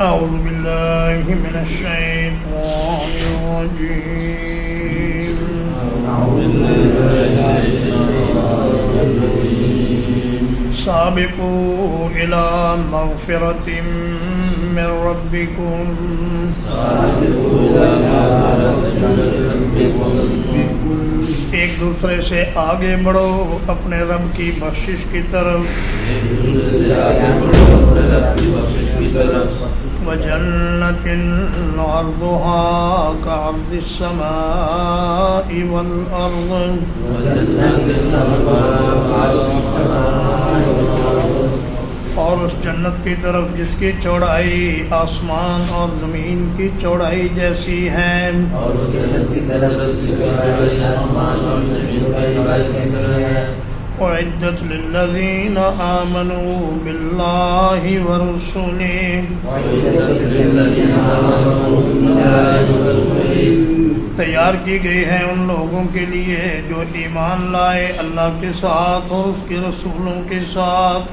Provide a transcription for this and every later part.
أعوذ بالله من الشيطان الرجيم سابقوا إلى مغفرة من ربكم ایک دوسرے سے آگے بڑھو اپنے رب کی بخشش کی طرف وجنة عرضها كعرض السماء والأرض اور اس جنت کی طرف جس کی چوڑائی آسمان اور زمین کی چوڑائی جیسی ہے وعدت للذین آمنوا باللہ ورسلہ تیار کی گئی ہے ان لوگوں کے لیے جو ایمان لائے اللہ کے ساتھ اور اس کے رسولوں کے ساتھ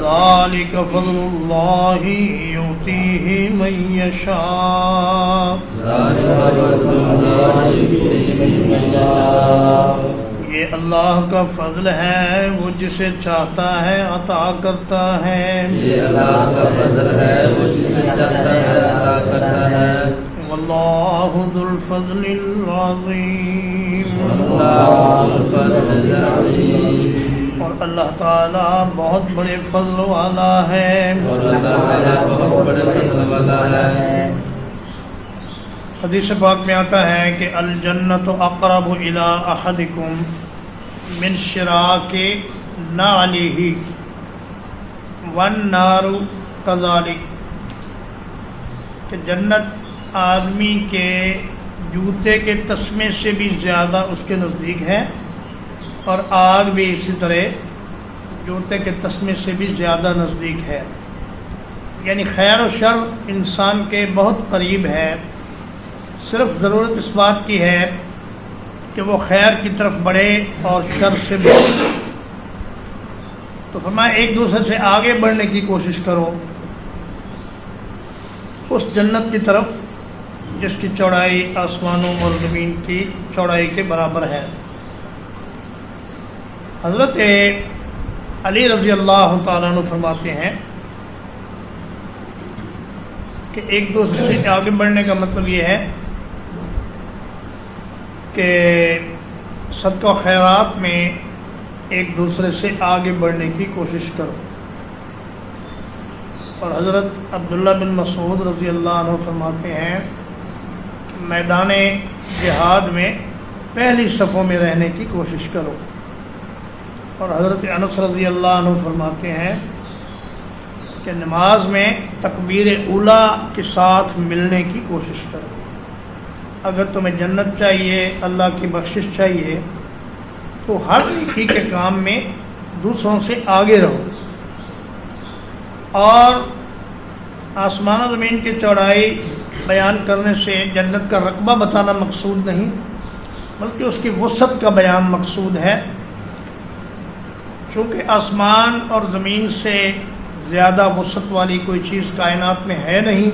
ذالک فضل اللہ یؤتیہ من یشاء یہ اللہ کا فضل ہے وہ جسے چاہتا ہے عطا کرتا ہے واللہ ذو الفضل العظیم اور اللہ تعالی بہت بڑے فضل والا ہے حدیث پاک میں آتا ہے کہ الجنت اقرب الی احدکم من شراک نعلہ والنار کذالک کہ جنت آدمی کے جوتے کے تسمے سے بھی زیادہ اس کے نزدیک ہے اور آگ بھی اسی طرح جوتے کے تسمے سے بھی زیادہ نزدیک ہے، یعنی خیر و شر انسان کے بہت قریب ہے، صرف ضرورت اس بات کی ہے کہ وہ خیر کی طرف بڑھے اور شر سے بچے۔ تو فرمایا ایک دوسرے سے آگے بڑھنے کی کوشش کرو اس جنت کی طرف جس کی چوڑائی آسمانوں اور زمین کی چوڑائی کے برابر ہے۔ حضرت علی رضی اللہ تعالیٰ عنہ فرماتے ہیں کہ ایک دوسرے سے آگے بڑھنے کا مطلب یہ ہے کہ صدقہ و خیرات میں ایک دوسرے سے آگے بڑھنے کی کوشش کرو۔ اور حضرت عبداللہ بن مسعود رضی اللہ عنہ فرماتے ہیں کہ میدان جہاد میں پہلی صفوں میں رہنے کی کوشش کرو۔ اور حضرت انس رضی اللہ عنہ فرماتے ہیں کہ نماز میں تکبیر اولیٰ کے ساتھ ملنے کی کوشش کرو۔ اگر تمہیں جنت چاہیے، اللہ کی بخشش چاہیے، تو ہر نیکی کے کام میں دوسروں سے آگے رہو۔ اور آسمان و زمین کی چوڑائی بیان کرنے سے جنت کا رقبہ بتانا مقصود نہیں، بلکہ اس کی وسعت کا بیان مقصود ہے۔ چونکہ آسمان اور زمین سے زیادہ وسعت والی کوئی چیز کائنات میں ہے نہیں،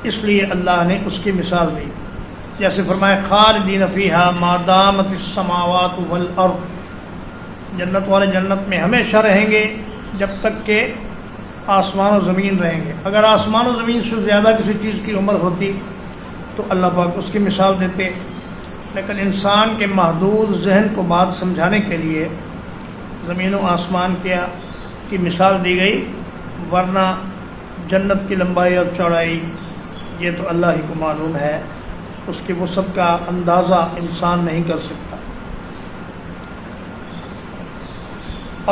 اس لیے اللہ نے اس کی مثال دی، جیسے فرمایا خالدین فیہا ما دامت السماوات والارض، جنت والے جنت میں ہمیشہ رہیں گے جب تک کہ آسمان و زمین رہیں گے۔ اگر آسمان و زمین سے زیادہ کسی چیز کی عمر ہوتی تو اللہ پاک اس کی مثال دیتے، لیکن انسان کے محدود ذہن کو بات سمجھانے کے لیے زمین و آسمان کی مثال دی گئی، ورنہ جنت کی لمبائی اور چوڑائی یہ تو اللہ ہی کو معلوم ہے، اس کی وسعت کا اندازہ انسان نہیں کر سکتا۔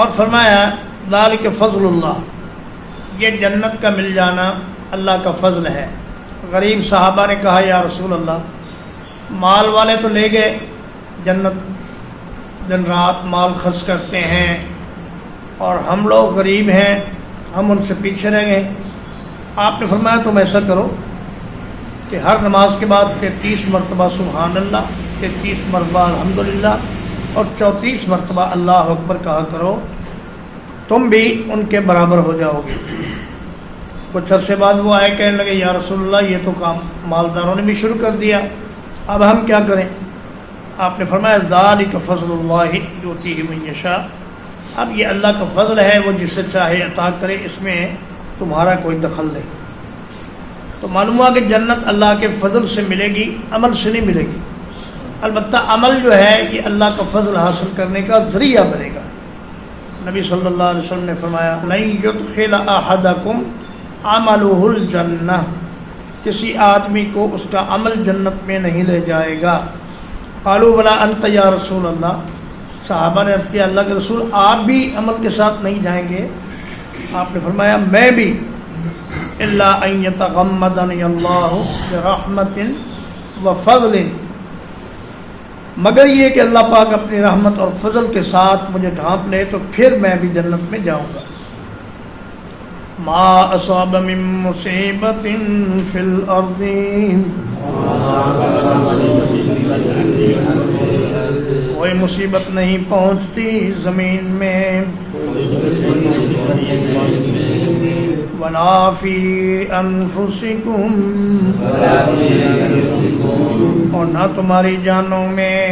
اور فرمایا ذالک فضل اللہ، یہ جنت کا مل جانا اللہ کا فضل ہے۔ غریب صحابہ نے کہا یا رسول اللہ، مال والے تو لے گئے جنت، دن رات مال خرچ کرتے ہیں، اور ہم لوگ غریب ہیں، ہم ان سے پیچھے رہ گئے۔ آپ نے فرمایا تم ایسا کرو کہ ہر نماز کے بعد 33 مرتبہ سبحان اللہ، 33 مرتبہ الحمدللہ، اور 34 مرتبہ اللہ اکبر کہا کرو، تم بھی ان کے برابر ہو جاؤ گے۔ کچھ عرصے بعد وہ آئے، کہنے لگے یا رسول اللہ یہ تو کام مالداروں نے بھی شروع کر دیا، اب ہم کیا کریں؟ آپ نے فرمایا ذالک فضل اللہ یؤتیہ من یشاء، اب یہ اللہ کا فضل ہے، وہ جسے چاہے عطا کرے، اس میں تمہارا کوئی دخل نہیں۔ تو معلوم ہوا کہ جنت اللہ کے فضل سے ملے گی، عمل سے نہیں ملے گی۔ البتہ عمل جو ہے یہ اللہ کا فضل حاصل کرنے کا ذریعہ بنے گا۔ نبی صلی اللہ علیہ وسلم نے فرمایا لن يدخل احدکم عملہ الجنہ، کسی آدمی کو اس کا عمل جنت میں نہیں لے جائے گا۔ قالوا بلا انت یا رسول اللہ، صحابہ نے عرض کیا اللہ کے رسول آپ بھی عمل کے ساتھ نہیں جائیں گے؟ آپ نے فرمایا میں بھی، الا ان یتغمدنی اللہ برحمت وفضل، مگر یہ کہ اللہ پاک اپنی رحمت اور فضل کے ساتھ مجھے ڈھانپ لے تو پھر میں بھی جنت میں جاؤں گا۔ ما اصاب من مصیبت فی الارض، کوئی مصیبت نہیں پہنچتی زمین میں، ولا فی انفسکم، اور نہ تمہاری جانوں میں،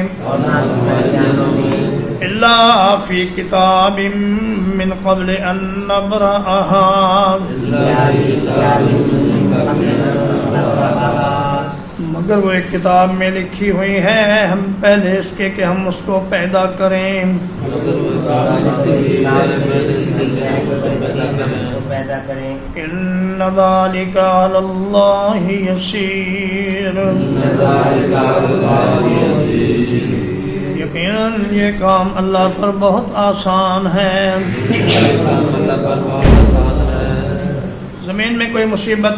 الا فی کتاب من قبل ان نبرأہا، مگر وہ ایک کتاب میں لکھی ہوئی ہے ہم پہلے اس کے کہ ہم اس کو پیدا کریں۔ ان ذلک علی اللہ یسیر، یقیناً یہ کام اللہ پر بہت آسان ہے۔ زمین میں کوئی مصیبت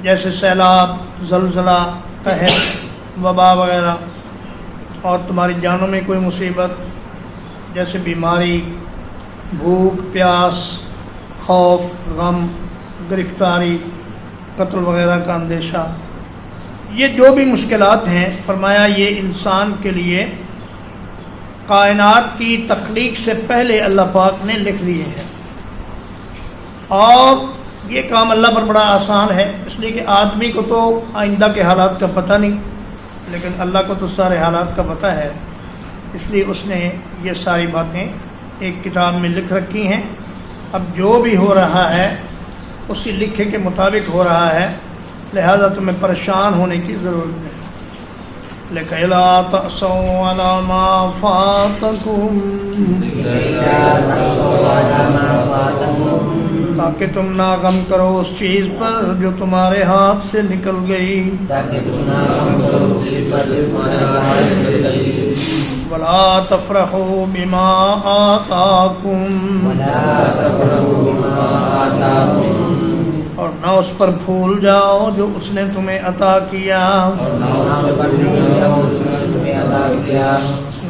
جیسے سیلاب، زلزلہ، قحط، وبا وغیرہ، اور تمہاری جانوں میں کوئی مصیبت جیسے بیماری، بھوک، پیاس، خوف، غم، گرفتاری، قتل وغیرہ کا اندیشہ، یہ جو بھی مشکلات ہیں فرمایا یہ انسان کے لیے کائنات کی تخلیق سے پہلے اللہ پاک نے لکھ دیے ہیں، اور یہ کام اللہ پر بڑا آسان ہے، اس لیے کہ آدمی کو تو آئندہ کے حالات کا پتہ نہیں، لیکن اللہ کو تو سارے حالات کا پتہ ہے، اس لیے اس نے یہ ساری باتیں ایک کتاب میں لکھ رکھی ہیں۔ اب جو بھی ہو رہا ہے اسی لکھے کے مطابق ہو رہا ہے، لہذا تمہیں پریشان ہونے کی ضرورت نہیں۔ لِكَيْ لَا تَأْسَوْا عَلَى مَا فَاتَكُمْ، تاکہ تم نہ غم کرو اس چیز پر جو تمہارے ہاتھ سے نکل گئی، وَلَا تَفْرَحُوا بِمَا آتَاكُمْ، اور نہ اس پر بھول جاؤ جو اس نے تمہیں عطا کیا،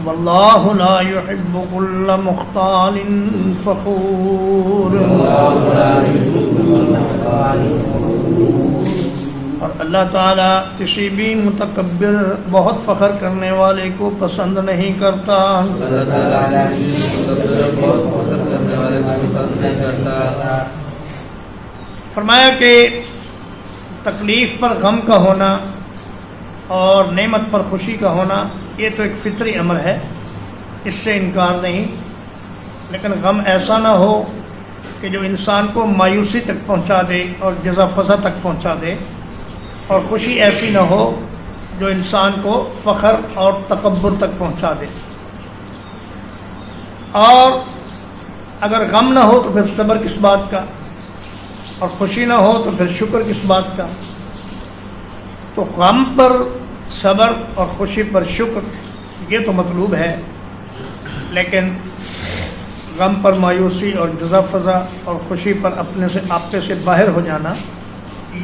واللہ لا يحب كل مختال فخور، اور اللہ تعالیٰ کسی بھی متکبر بہت فخر کرنے والے کو پسند نہیں کرتا۔ فرمایا کہ تکلیف پر غم کا ہونا اور نعمت پر خوشی کا ہونا یہ تو ایک فطری امر ہے، اس سے انکار نہیں، لیکن غم ایسا نہ ہو کہ جو انسان کو مایوسی تک پہنچا دے اور جزا فضا تک پہنچا دے، اور خوشی ایسی نہ ہو جو انسان کو فخر اور تکبر تک پہنچا دے۔ اور اگر غم نہ ہو تو پھر صبر کس بات کا، اور خوشی نہ ہو تو پھر شکر کس بات کا؟ تو غم پر صبر اور خوشی پر شکر یہ تو مطلوب ہے، لیکن غم پر مایوسی اور جزا فضا اور خوشی پر اپنے سے آپے سے باہر ہو جانا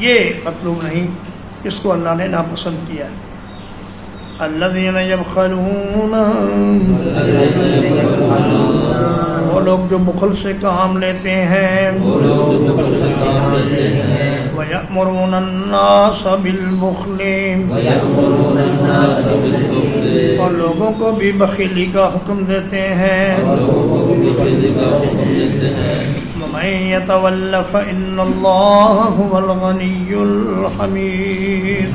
یہ مطلوب نہیں، اس کو اللہ نے ناپسند کیا ہے۔ الذین یبخلون، وہ لوگ جو بخل سے کام لیتے ہیں، وَيَأْمُرُونَ النَّاسَ بِالْبُخْلِ وَيَأْمُرُونَ النَّاسَ بِالْبُخْلِ اور لوگوں کو بھی بخیلی کا حکم دیتے ہیں. وَمَن يَتَوَلَّ فَإِنَّ اللَّهَ هُوَ الْغَنِيُّ الْحَمِيدُ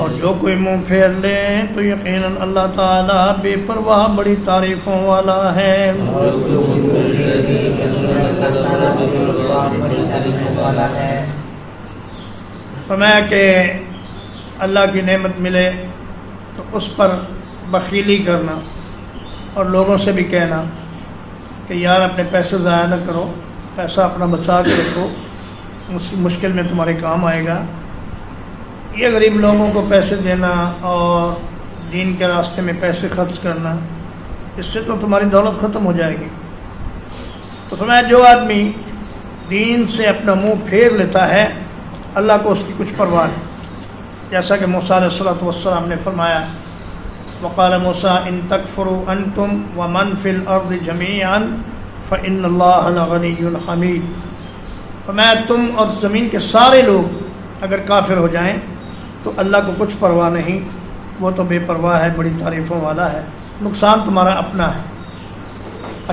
اور جو کوئی منہ پھیر لے تو یقیناً اللہ تعالیٰ بے پرواہ بڑی تعریفوں والا ہے. فرمایا کہ اللہ کی نعمت ملے تو اس پر بخیلی کرنا اور لوگوں سے بھی کہنا کہ یار اپنے پیسے ضائع نہ کرو، پیسہ اپنا بچا کے رکھو، مشکل میں تمہارے کام آئے گا. یہ غریب لوگوں کو پیسے دینا اور دین کے راستے میں پیسے خرچ کرنا، اس سے تو تمہاری دولت ختم ہو جائے گی. تو فرمایا جو آدمی دین سے اپنا منہ پھیر لیتا ہے اللہ کو اس کی کچھ پرواہ نہیں. جیسا کہ موسیٰ علیہ السلام نے فرمایا وقال موسیٰ ان تکفروا انتم ومن فی الارض جمیعا فإن اللہ لغنی حمید. فرمایا تم اور زمین کے سارے لوگ اگر کافر ہو جائیں تو اللہ کو کچھ پرواہ نہیں، وہ تو بے پرواہ ہے، بڑی تعریفوں والا ہے. نقصان تمہارا اپنا ہے.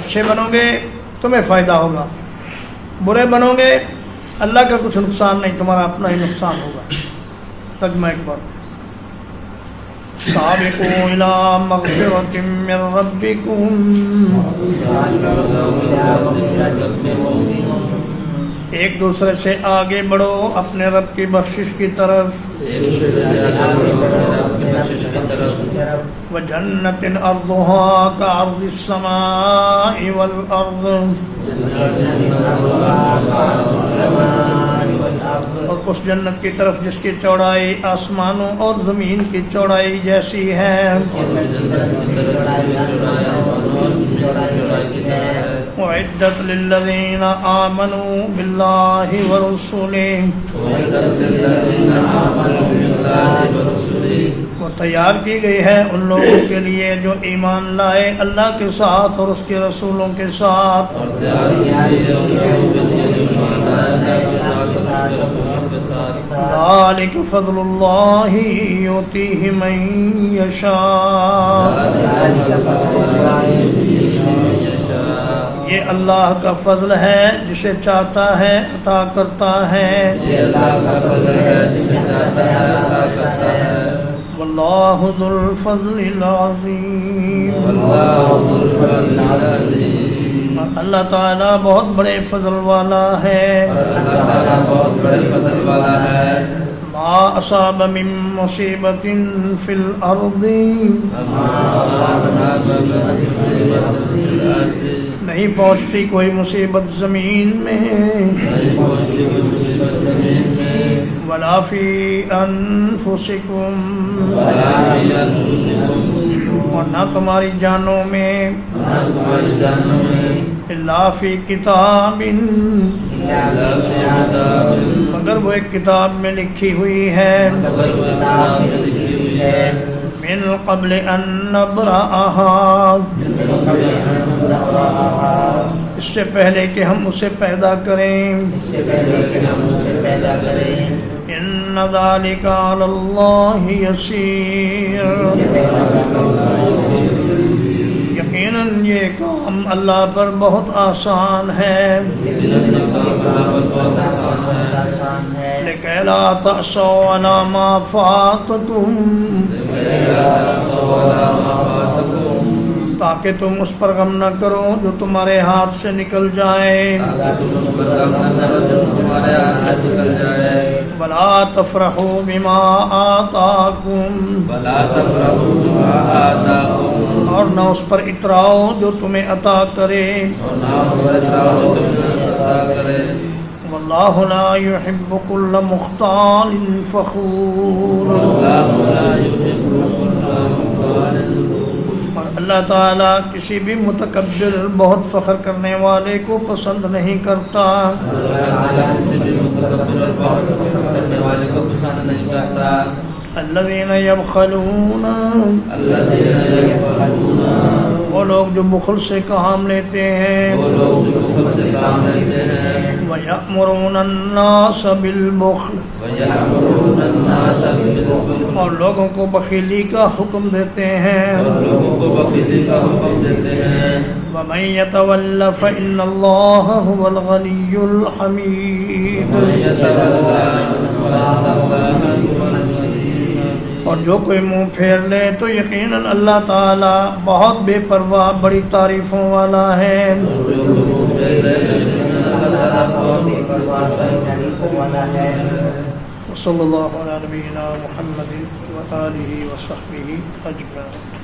اچھے بنو گے تمہیں فائدہ ہوگا، برے بنو گے اللہ کا کچھ نقصان نہیں، تمہارا اپنا ہی نقصان ہوگا. ترجمہ ایک بار سابقوا الی مغفرۃ من ربکم ایک دوسرے سے آگے بڑھو اپنے رب کی بخشش کی طرف. وجنت ارضها كعرض السماء والارض اور اس جنت کی طرف جس کی چوڑائی آسمانوں اور زمین کی چوڑائی جیسی ہے. اعدت للذین آمنوا باللہ ورسولہ وہ تیار کی گئی ہے ان لوگوں کے لیے جو ایمان لائے اللہ کے ساتھ اور اس کے رسولوں کے ساتھ. ذالک فضل اللہ یؤتیہ من یشاء یہ اللہ کا فضل ہے جسے چاہتا ہے عطا کرتا ہے. واللہ ذو الفضل العظیم اللہ تعالیٰ بہت بڑے فضل والا ہے. ما اصاب من مصیبت فی الارض نہیں پہنچتی کوئی مصیبت زمین میں ولا فی انفسکم اور نہ تمہاری جانوں میں الا فی کتاب مگر وہ ایک کتاب میں لکھی ہوئی ہے من قبل ان نبرأہا اس سے پہلے کہ ہم اسے پیدا کریں. ان ذلک علی اللہ یسیر یقیناً یہ کام اللہ پر بہت آسان ہے. لکی لا تأسوا علی ما فاتکم تاکہ تم اس پر غم نہ کرو جو تمہارے ہاتھ سے نکل جائے. ولا تفرحوا بما آتاکم اور نہ اس پر اتراؤ جو تمہیں عطا کرے. واللہ لا يحب كل مختال فخور اور اللہ تعالیٰ کسی بھی متکبر بہت فخر کرنے والے کو پسند نہیں کرتا. الذین یبخلون وہ وہ لوگ جو بخل سے کام لیتے ہیں وہ لوگ جو بخل سے کام لیتے ہیں وَيَأْمُرُونَ النَّاسَ بِالْبُخْلِ وَيَأْمُرُونَ النَّاسَ بِالْبُخْلِ اور لوگوں کو بخیلی کا حکم دیتے ہیں اور لوگوں کو بخیلی کا حکم دیتے ہیں وَمَن يَتَوَلَّ فَإِنَّ اللَّهَ هُوَ الْغَنِيُّ الْحَمِيدُ وَمَن يَتَوَلَّ فَإِنَّ اللَّهَ هُوَ الْغَنِيُّ اور جو کوئی منہ پھیر لے تو یقیناً اللہ تعالی بہت بے پرواہ بڑی تعریفوں والا ہے صلی اللہ علیہ نبینا محمد و آلہ و صحبہ اجمعین.